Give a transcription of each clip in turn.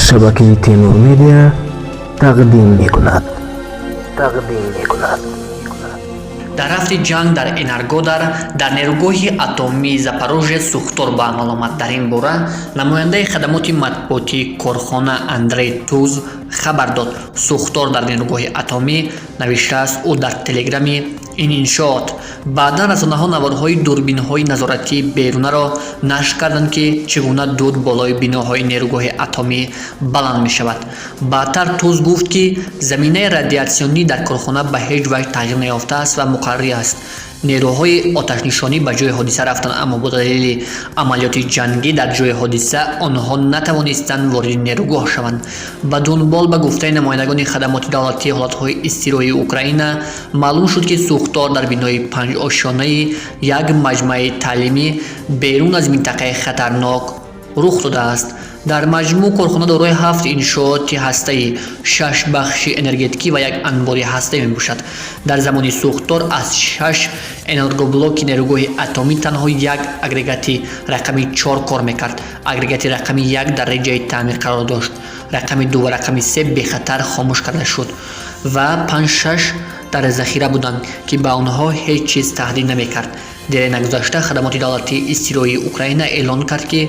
шабакаи Темур Медиа тақдим мекунад. дар рафти ҷанг дар Энергодар дар нерӯгоҳи атомии Запорожье сӯхтор ба амал омад. Дар ин бора намояндаи хадамоти матбуотии корхона Андрей Туз хабар дод. Сӯхтор дар нерӯгоҳи атомӣ, навиштааст ӯ дар телеграми ин иншоот. Баъдан расонаҳо наворҳои дурбинҳои назоратии берунаро нашр карданд, ки чӣ гуна дуд болои биноҳои нерӯгоҳи атомӣ баланд мешавад. Баъдтар Туз гуфт, ки заминаи радиатсионӣ дар корхона ба ҳеҷ ваҷҳ тағйир наёфтааст ва муқаррарӣ аст. Нерӯҳои оташнишонӣ ба ҷои ҳодиса рафтанд, аммо бо далели амалиёти ҷангӣ дар ҷои ҳодиса онҳо натавонистанд ворди нерӯгоҳ шаванд. Ба дунбол ба гуфтаи намояндагони хадамоти давлатии ҳолатҳои изтироии Украина маълум шуд, ки сӯхтор дар бинои панҷошонаи як маҷмӯаи таълимӣ берун аз минтақаи хатарнок рух додааст. дар маҷмӯъ корхона дорои 7 иншооти ҳастаӣ, 6 бахши энергетикӣ ва 1 анбори ҳастаӣ мебошад. Дар замони сӯхтор аз 6 энергоблоки нерӯгоҳи атомӣ танҳо 1 агрегати рақами 4 кор мекард. Агрегати рақами 1 дар реҷаи таъмир қарор дошт. Рақами 2 ва рақами 3 бехатар хомӯш карда шуд ва 5-6 дар захира буданд, ки ба онҳо ҳеҷ чиз таҳдид намекард. Дере нагузашта хадамоти давлатии изтироии Украина эълон кард, ки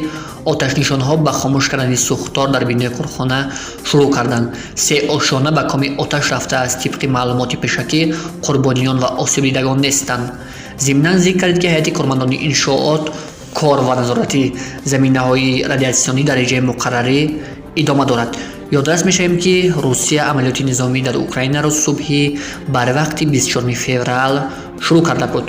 оташнишонҳо ба хомӯш кардани сӯхтор дар бинои корхона шурӯъ карданд. 3 ошона ба коми оташ рафтааст. Тибқи маълумоти пешакӣ қурбониён ва осебдидагон нестанд. Зимнан зикр кардид, ки ҳайати кормандони иншоот, кор ва назорати заминаҳои радиатсионӣ дар реҷаи муқаррарӣ идома дорад. ёдрас мешавем, ки Русия амалиёти низомӣ дар Украинаро субҳи барвақти 24 феврал шурӯъ карда буд.